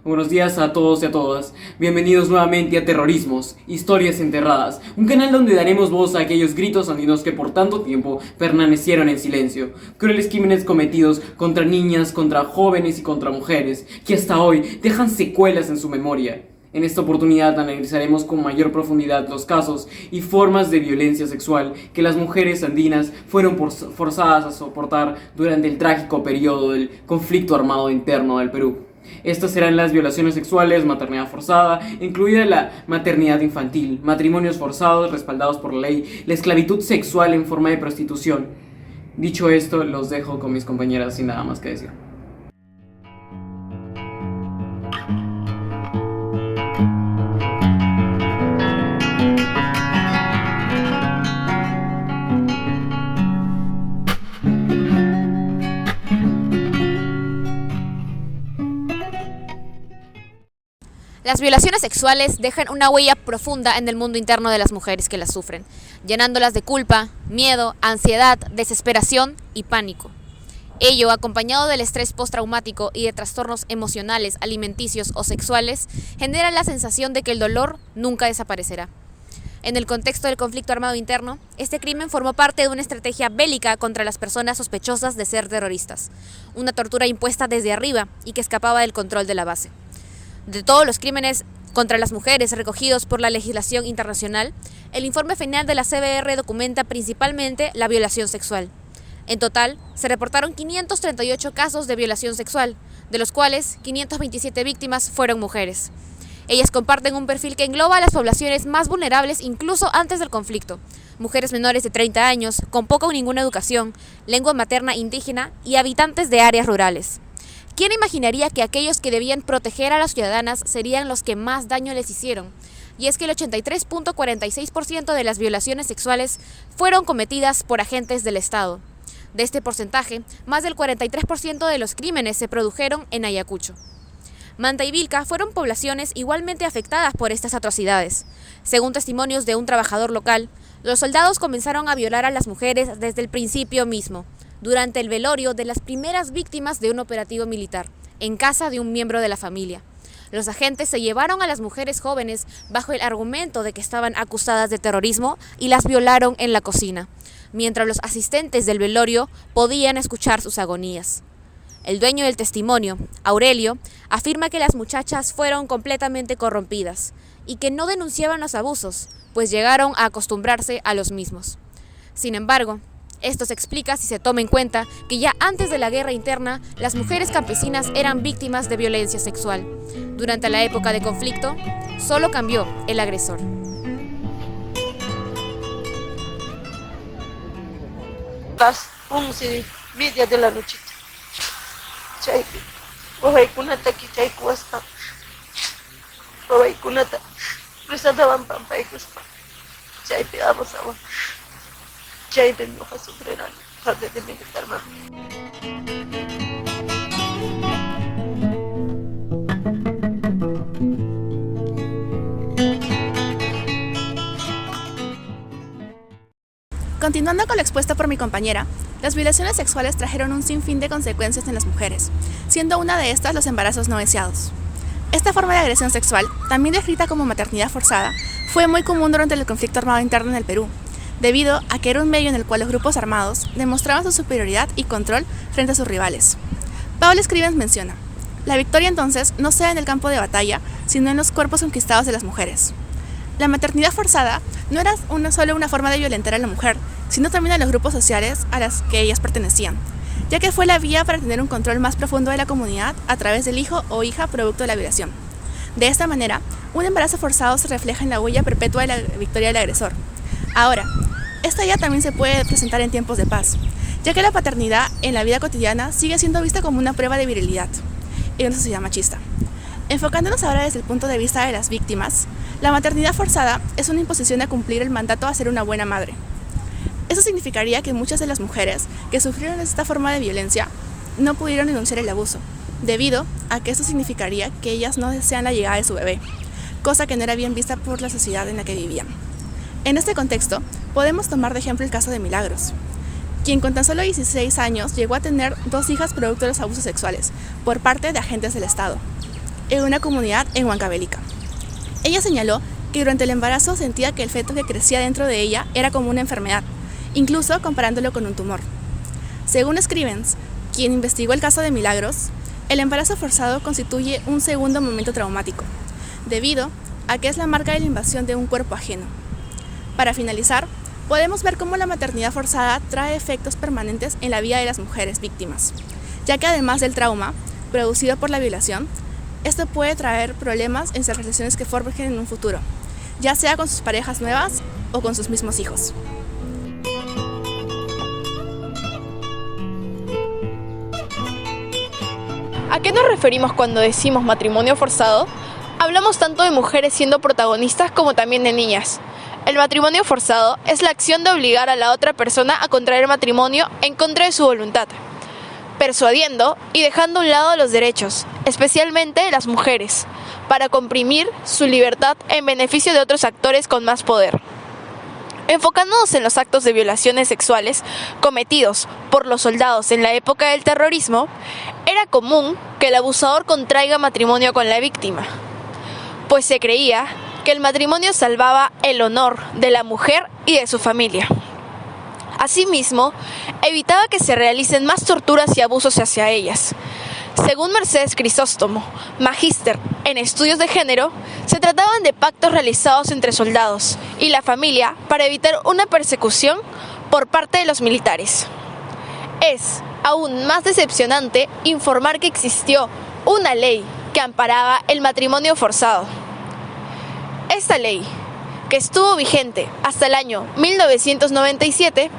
Buenos días a todos y a todas. Bienvenidos nuevamente a Terrorismos, Historias Enterradas, un canal donde daremos voz a aquellos gritos andinos que por tanto tiempo permanecieron en silencio. Crueles crímenes cometidos contra niñas, contra jóvenes y contra mujeres, que hasta hoy dejan secuelas en su memoria. En esta oportunidad analizaremos con mayor profundidad los casos y formas de violencia sexual que las mujeres andinas fueron forzadas a soportar durante el trágico periodo del conflicto armado interno del Perú. Estas serán las violaciones sexuales, maternidad forzada, incluida la maternidad infantil, matrimonios forzados respaldados por la ley, la esclavitud sexual en forma de prostitución. Dicho esto, los dejo con mis compañeras sin nada más que decir. Las violaciones sexuales dejan una huella profunda en el mundo interno de las mujeres que las sufren, llenándolas de culpa, miedo, ansiedad, desesperación y pánico. Ello, acompañado del estrés postraumático y de trastornos emocionales, alimenticios o sexuales, genera la sensación de que el dolor nunca desaparecerá. En el contexto del conflicto armado interno, este crimen formó parte de una estrategia bélica contra las personas sospechosas de ser terroristas, una tortura impuesta desde arriba y que escapaba del control de la base. De todos los crímenes contra las mujeres recogidos por la legislación internacional, el informe final de la CBR documenta principalmente la violación sexual. En total, se reportaron 538 casos de violación sexual, de los cuales 527 víctimas fueron mujeres. Ellas comparten un perfil que engloba a las poblaciones más vulnerables incluso antes del conflicto: mujeres menores de 30 años, con poca o ninguna educación, lengua materna indígena y habitantes de áreas rurales. ¿Quién imaginaría que aquellos que debían proteger a las ciudadanas serían los que más daño les hicieron? Y es que el 83.46% de las violaciones sexuales fueron cometidas por agentes del Estado. De este porcentaje, más del 43% de los crímenes se produjeron en Ayacucho. Manta y Vilca fueron poblaciones igualmente afectadas por estas atrocidades. Según testimonios de un trabajador local, los soldados comenzaron a violar a las mujeres desde el principio mismo, durante el velorio de las primeras víctimas de un operativo militar, en casa de un miembro de la familia. Los agentes se llevaron a las mujeres jóvenes bajo el argumento de que estaban acusadas de terrorismo y las violaron en la cocina, mientras los asistentes del velorio podían escuchar sus agonías. El dueño del testimonio, Aurelio, afirma que las muchachas fueron completamente corrompidas y que no denunciaban los abusos, pues llegaron a acostumbrarse a los mismos. Sin embargo, esto se explica si se toma en cuenta que ya antes de la guerra interna, las mujeres campesinas eran víctimas de violencia sexual. Durante la época de conflicto, solo cambió el agresor. Las 11:30 de la noche. Chaypi, wawaykunata kichaykuwasqa, wawaykunata presentaban pampaykusqa. Chaypi abusaban. Chaypi ñuqa sufrirán parte de militar mami. Continuando con lo expuesto por mi compañera, las violaciones sexuales trajeron un sinfín de consecuencias en las mujeres, siendo una de estas los embarazos no deseados. Esta forma de agresión sexual, también descrita como maternidad forzada, fue muy común durante el conflicto armado interno en el Perú, debido a que era un medio en el cual los grupos armados demostraban su superioridad y control frente a sus rivales. Paul Scrivens menciona: la victoria entonces no se da en el campo de batalla, sino en los cuerpos conquistados de las mujeres. La maternidad forzada no era solo una forma de violentar a la mujer, sino también a los grupos sociales a los que ellas pertenecían, ya que fue la vía para tener un control más profundo de la comunidad a través del hijo o hija producto de la violación. De esta manera, un embarazo forzado se refleja en la huella perpetua de la victoria del agresor. Ahora, esta idea también se puede presentar en tiempos de paz, ya que la paternidad en la vida cotidiana sigue siendo vista como una prueba de virilidad en una sociedad machista. Enfocándonos ahora desde el punto de vista de las víctimas, la maternidad forzada es una imposición a cumplir el mandato a ser una buena madre. Eso significaría que muchas de las mujeres que sufrieron esta forma de violencia no pudieron denunciar el abuso, debido a que esto significaría que ellas no desean la llegada de su bebé, cosa que no era bien vista por la sociedad en la que vivían. En este contexto, podemos tomar de ejemplo el caso de Milagros, quien con tan solo 16 años llegó a tener 2 hijas producto de los abusos sexuales por parte de agentes del Estado. en una comunidad en Huancavelica. Ella señaló que durante el embarazo sentía que el feto que crecía dentro de ella era como una enfermedad, incluso comparándolo con un tumor. Según Scrivens, quien investigó el caso de Milagros, el embarazo forzado constituye un segundo momento traumático, debido a que es la marca de la invasión de un cuerpo ajeno. Para finalizar, podemos ver cómo la maternidad forzada trae efectos permanentes en la vida de las mujeres víctimas, ya que además del trauma producido por la violación, esto puede traer problemas en sus relaciones que forjen en un futuro, ya sea con sus parejas nuevas o con sus mismos hijos. ¿A qué nos referimos cuando decimos matrimonio forzado? Hablamos tanto de mujeres siendo protagonistas como también de niñas. El matrimonio forzado es la acción de obligar a la otra persona a contraer matrimonio en contra de su voluntad, persuadiendo y dejando a un lado los derechos, especialmente de las mujeres, para comprimir su libertad en beneficio de otros actores con más poder. Enfocándonos en los actos de violaciones sexuales cometidos por los soldados en la época del terrorismo, era común que el abusador contraiga matrimonio con la víctima, pues se creía que el matrimonio salvaba el honor de la mujer y de su familia. Asimismo, evitaba que se realicen más torturas y abusos hacia ellas. Según Mercedes Crisóstomo, magíster en estudios de género, se trataban de pactos realizados entre soldados y la familia para evitar una persecución por parte de los militares. Es aún más decepcionante informar que existió una ley que amparaba el matrimonio forzado. Esta ley, que estuvo vigente hasta el año 1997,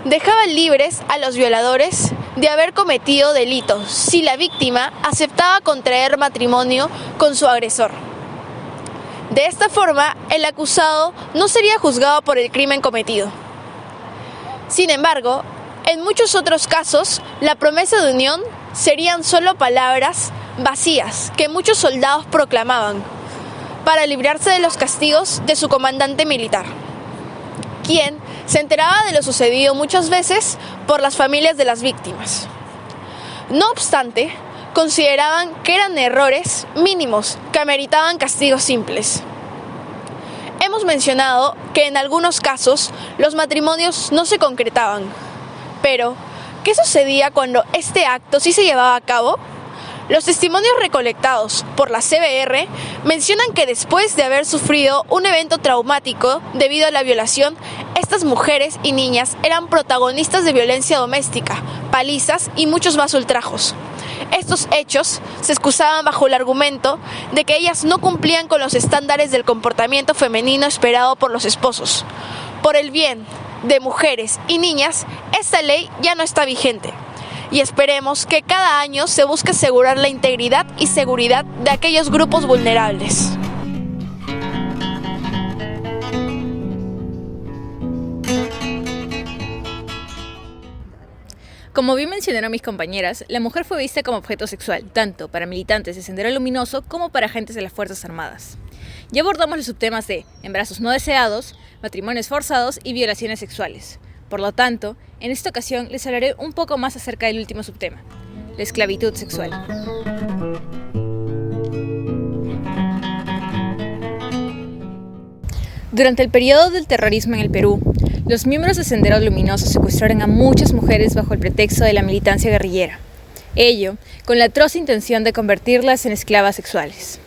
dejaba libres a los violadores de haber cometido delitos si la víctima aceptaba contraer matrimonio con su agresor. De esta forma, el acusado no sería juzgado por el crimen cometido. Sin embargo, en muchos otros casos, la promesa de unión serían solo palabras vacías que muchos soldados proclamaban para librarse de los castigos de su comandante militar, quien se enteraba de lo sucedido muchas veces por las familias de las víctimas. No obstante, consideraban que eran errores mínimos que ameritaban castigos simples. Hemos mencionado que en algunos casos los matrimonios no se concretaban, pero ¿qué sucedía cuando este acto sí se llevaba a cabo? Los testimonios recolectados por la CBR mencionan que después de haber sufrido un evento traumático debido a la violación, estas mujeres y niñas eran protagonistas de violencia doméstica, palizas y muchos más ultrajos. Estos hechos se excusaban bajo el argumento de que ellas no cumplían con los estándares del comportamiento femenino esperado por los esposos. Por el bien de mujeres y niñas, esta ley ya no está vigente. Y esperemos que cada año se busque asegurar la integridad y seguridad de aquellos grupos vulnerables. Como bien mencionaron mis compañeras, la mujer fue vista como objeto sexual, tanto para militantes de Sendero Luminoso como para agentes de las Fuerzas Armadas. Ya abordamos los subtemas de embarazos no deseados, matrimonios forzados y violaciones sexuales. Por lo tanto, en esta ocasión les hablaré un poco más acerca del último subtema, la esclavitud sexual. Durante el periodo del terrorismo en el Perú, los miembros de Sendero Luminoso secuestraron a muchas mujeres bajo el pretexto de la militancia guerrillera. Ello con la atroz intención de convertirlas en esclavas sexuales.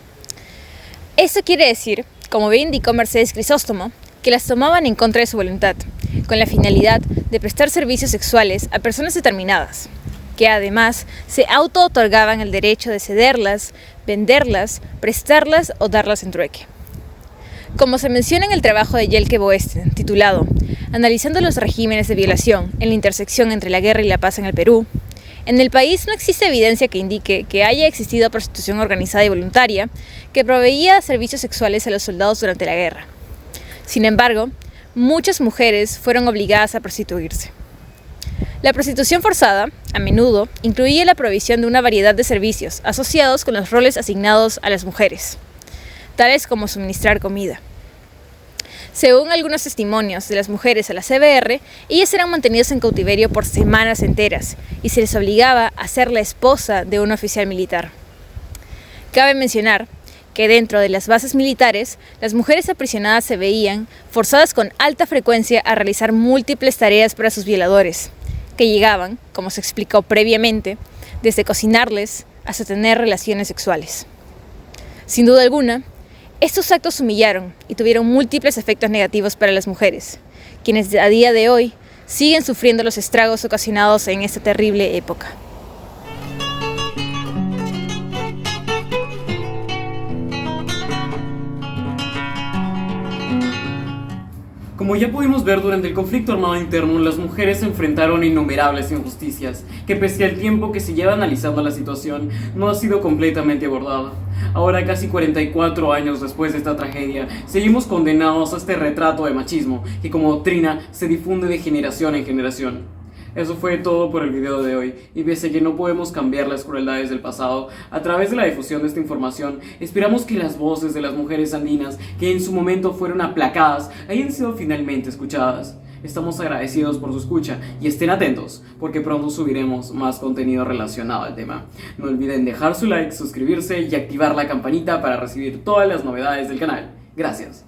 Esto quiere decir, como bien indicó Mercedes Crisóstomo, que las tomaban en contra de su voluntad, con la finalidad de prestar servicios sexuales a personas determinadas, que además se auto-otorgaban el derecho de cederlas, venderlas, prestarlas o darlas en trueque. Como se menciona en el trabajo de Yelke Boesten, titulado Analizando los regímenes de violación en la intersección entre la guerra y la paz en el Perú, en el país no existe evidencia que indique que haya existido prostitución organizada y voluntaria que proveía servicios sexuales a los soldados durante la guerra. Sin embargo, muchas mujeres fueron obligadas a prostituirse. La prostitución forzada, a menudo, incluía la provisión de una variedad de servicios asociados con los roles asignados a las mujeres, tales como suministrar comida. Según algunos testimonios de las mujeres a la CBR, ellas eran mantenidas en cautiverio por semanas enteras y se les obligaba a ser la esposa de un oficial militar. Cabe mencionar que dentro de las bases militares, las mujeres aprisionadas se veían forzadas con alta frecuencia a realizar múltiples tareas para sus violadores, que llegaban, como se explicó previamente, desde cocinarles hasta tener relaciones sexuales. Sin duda alguna, estos actos humillaron y tuvieron múltiples efectos negativos para las mujeres, quienes a día de hoy siguen sufriendo los estragos ocasionados en esta terrible época. Como ya pudimos ver durante el conflicto armado interno, las mujeres se enfrentaron a innumerables injusticias, que pese al tiempo que se lleva analizando la situación, no ha sido completamente abordada. Ahora, casi 44 años después de esta tragedia, seguimos condenados a este retrato de machismo, que como doctrina se difunde de generación en generación. Eso fue todo por el video de hoy, y pese a que no podemos cambiar las crueldades del pasado, a través de la difusión de esta información, esperamos que las voces de las mujeres andinas, que en su momento fueron aplacadas, hayan sido finalmente escuchadas. Estamos agradecidos por su escucha, y estén atentos, porque pronto subiremos más contenido relacionado al tema. No olviden dejar su like, suscribirse y activar la campanita para recibir todas las novedades del canal. Gracias.